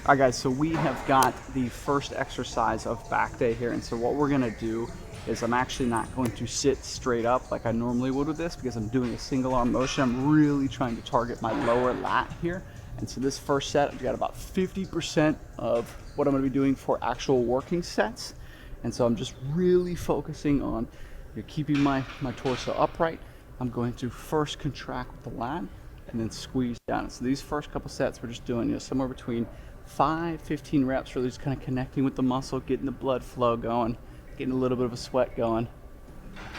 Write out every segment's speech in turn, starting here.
All right, guys, so we have got the first exercise of back day here. And so what we're gonna do is I'm actually not going to sit straight up like I normally would with this because I'm doing a single arm motion. I'm really trying to target my lower lat here. And so this first set, I've got about 50% of what I'm gonna be doing for actual working sets. And so I'm just really focusing on keeping my torso upright. I'm going to first contract with the lat and then squeeze down. So these first couple sets, we're just doing somewhere between 5-15 reps, really just kind of connecting with the muscle, getting the blood flow going, getting a little bit of a sweat going,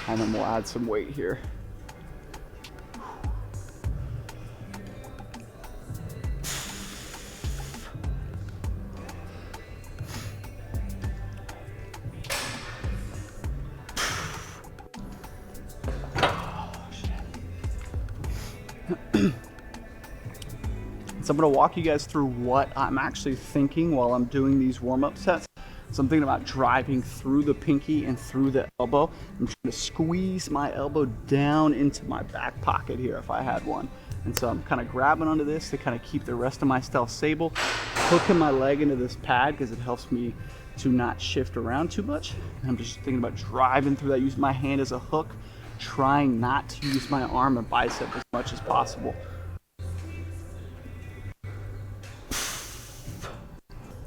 and then we'll add some weight here. So I'm gonna walk you guys through what I'm actually thinking while I'm doing these warm-up sets. So I'm thinking about driving through the pinky and through the elbow. I'm trying to squeeze my elbow down into my back pocket here if I had one. And so I'm kind of grabbing onto this to kind of keep the rest of my stealth stable, hooking my leg into this pad because it helps me to not shift around too much. And I'm just thinking about driving through that, using my hand as a hook, trying not to use my arm and bicep as much as possible.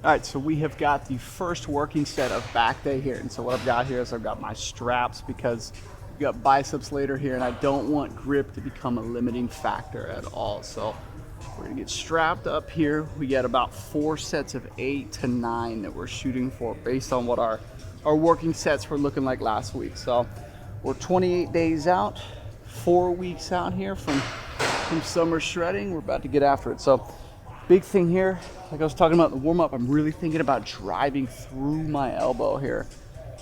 All right, so we have got the first working set of back day here. And so what I've got here is I've got my straps because we've got biceps later here and I don't want grip to become a limiting factor at all. So we're gonna get strapped up here. We got about 4 sets of 8 to 9 that we're shooting for based on what our working sets were looking like last week. So we're 28 days out, 4 weeks out here from summer shredding. We're about to get after it. So big thing here, like I was talking about in the warm-up, I'm really thinking about driving through my elbow here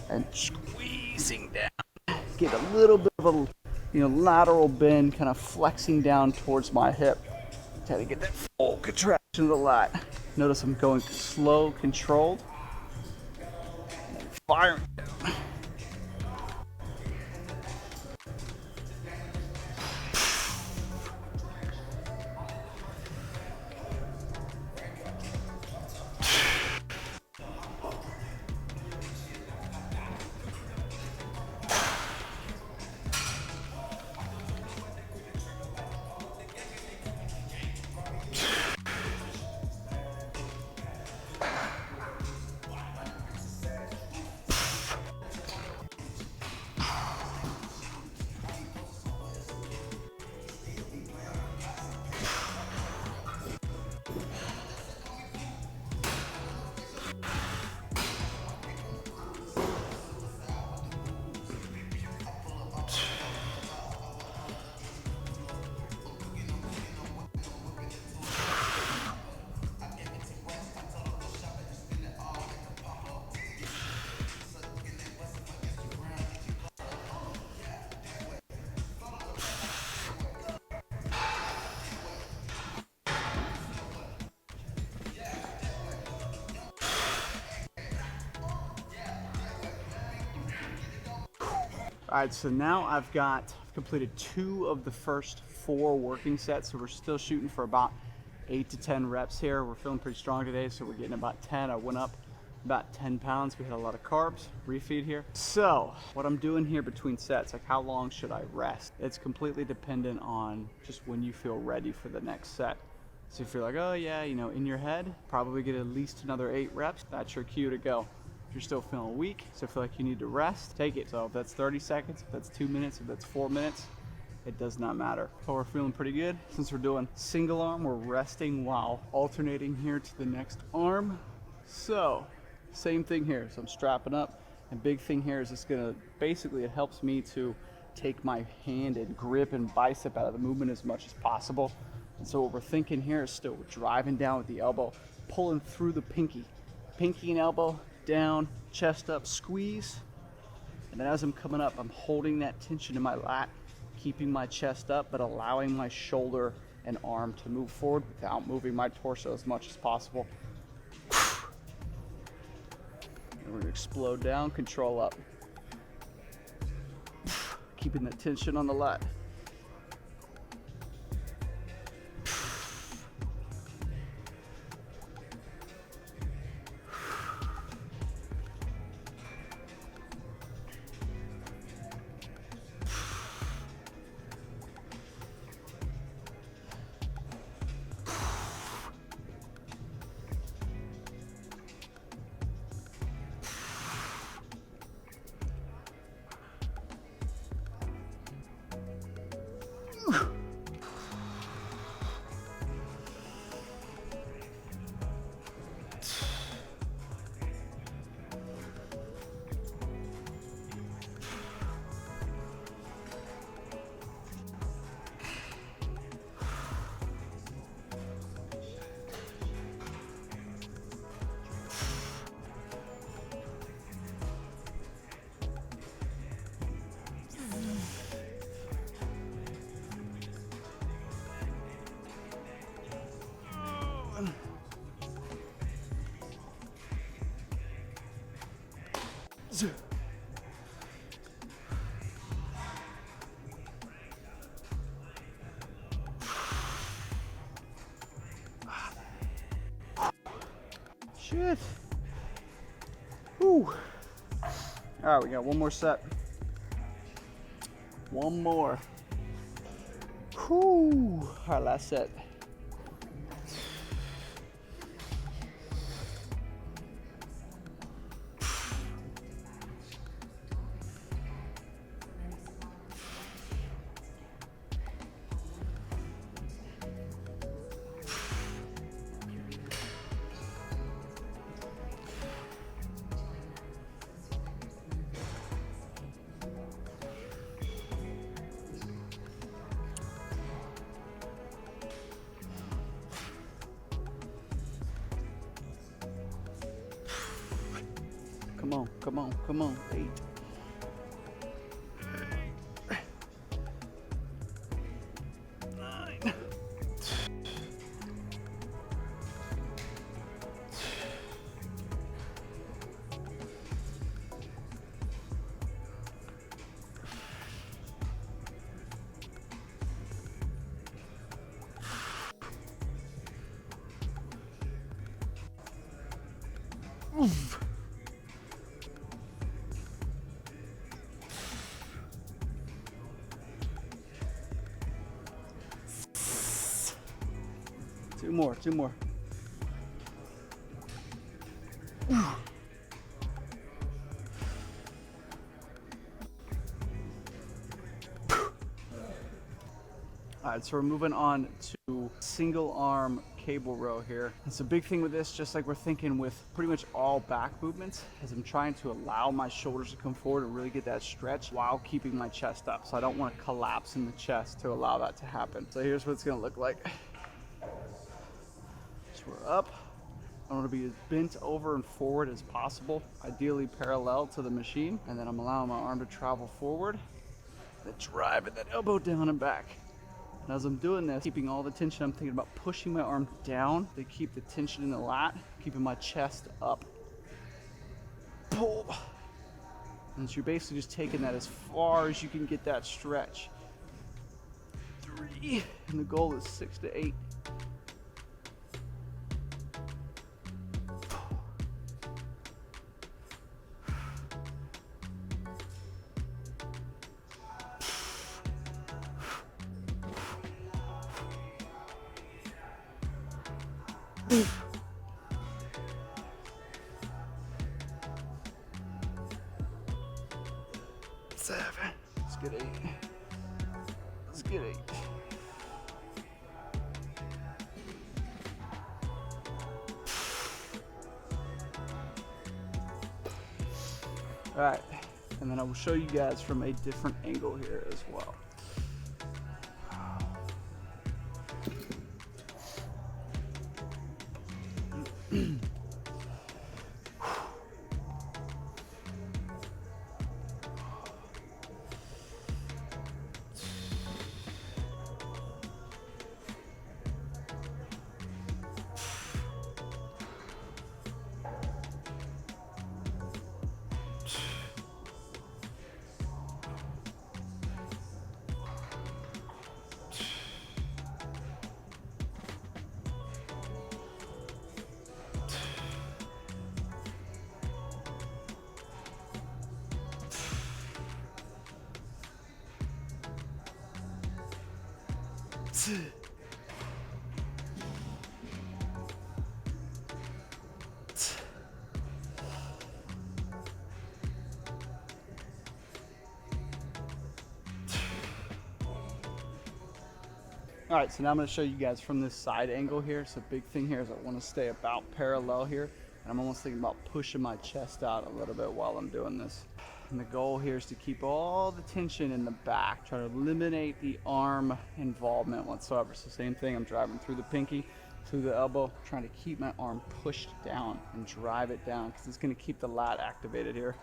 and squeezing down. Get a little bit of a lateral bend, kind of flexing down towards my hip. Try to get that full contraction of the lat. Notice I'm going slow, controlled, and then firing down. All right, so now I've completed 2 of the first 4 working sets. So we're still shooting for about 8 to 10 reps here. We're feeling pretty strong today, so we're getting about 10. I went up about 10 pounds. We had a lot of carbs, refeed here. So what I'm doing here between sets, like how long should I rest? It's completely dependent on just when you feel ready for the next set. So if you're like, oh yeah, in your head, probably get at least another 8 reps. That's your cue to go. If you're still feeling weak, so feel like you need to rest, take it. So if that's 30 seconds, if that's 2 minutes, if that's 4 minutes, it does not matter. So we're feeling pretty good. Since we're doing single arm, we're resting while alternating here to the next arm. So same thing here. So I'm strapping up, and big thing here is it helps me to take my hand and grip and bicep out of the movement as much as possible. And so what we're thinking here is still we're driving down with the elbow, pulling through the pinky and elbow, down, chest up, squeeze. And then as I'm coming up, I'm holding that tension in my lat, keeping my chest up, but allowing my shoulder and arm to move forward without moving my torso as much as possible. And we're gonna explode down, control up. Keeping that tension on the lat. Shit. Whew. All right, we got one more set. One more. Whew. All right, last set. Come on, come on, come on. 8. Oof. Two more, two more. All right, so we're moving on to single arm cable row here. It's a big thing with this, just like we're thinking with pretty much all back movements, is I'm trying to allow my shoulders to come forward and really get that stretch while keeping my chest up. So I don't want to collapse in the chest to allow that to happen. So here's what it's gonna look like. So we're up. I want to be as bent over and forward as possible, ideally parallel to the machine. And then I'm allowing my arm to travel forward, then driving that elbow down and back. And as I'm doing this, keeping all the tension, I'm thinking about pushing my arm down to keep the tension in the lat, keeping my chest up. Pull. And so you're basically just taking that as far as you can get that stretch. 3, and the goal is 6 to 8. Seven. Let's get 8. Let's get 8. All right, and then I will show you guys from a different angle here as well. All right, so now I'm going to show you guys from this side angle here. So big thing here is I want to stay about parallel here, and I'm almost thinking about pushing my chest out a little bit while I'm doing this. And the goal here is to keep all the tension in the back, try to eliminate the arm involvement whatsoever. So same thing, I'm driving through the pinky, through the elbow, trying to keep my arm pushed down and drive it down because it's going to keep the lat activated here.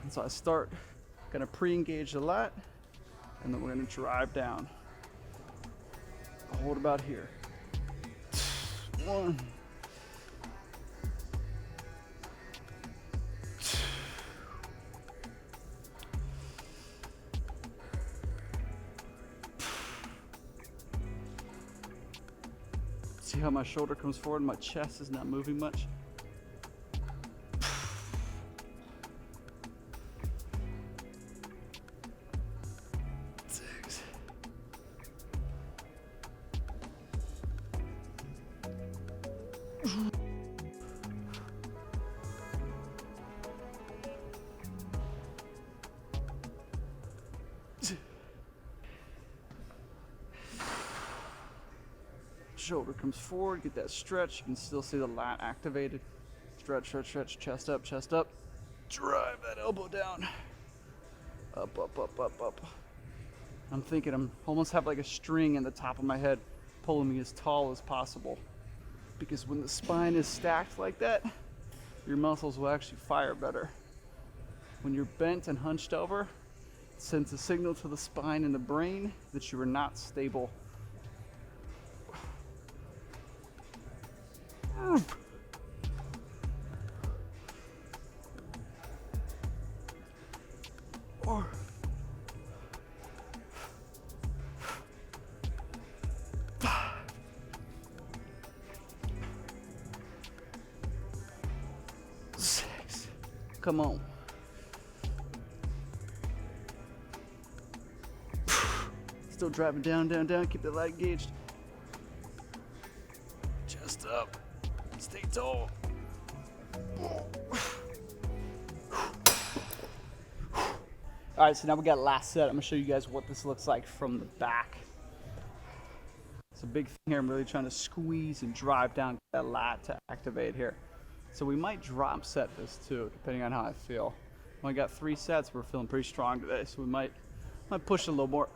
And so I start, going to pre-engage the lat, and then we're going to drive down. Hold about here. 1, 2, See how my shoulder comes forward and my chest is not moving much? Shoulder comes forward, get that stretch. You can still see the lat activated. Stretch, stretch, stretch, chest up, chest up. Drive that elbow down. Up, up, up, up, up. I'm thinking I'm almost have like a string in the top of my head pulling me as tall as possible. Because when the spine is stacked like that, your muscles will actually fire better. When you're bent and hunched over, it sends a signal to the spine and the brain that you are not stable. Or six. Come on. Still driving down, down, down. Keep the lat engaged. Chest up. Stay tall. All right, so now we got last set. I'm gonna show you guys what this looks like from the back. It's a big thing here. I'm really trying to squeeze and drive down that lat to activate here. So we might drop set this too, depending on how I feel. Only got 3 sets. We're feeling pretty strong today, so we might push a little more.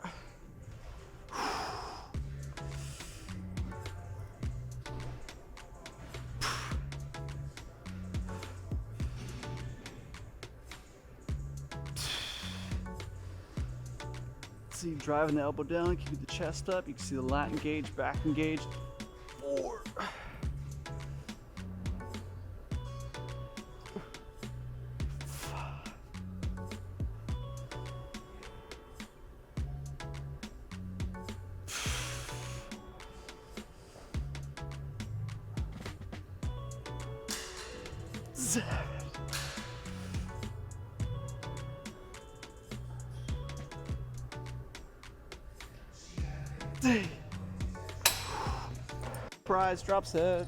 See, driving the elbow down, keep the chest up. You can see the lat engaged, back engaged. 4. 5. 7. Prize drop set.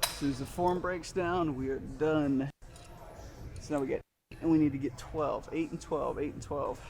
As soon as the form breaks down, we are done. So now we get, and we need to get 12, 8 and 12, 8 and 12.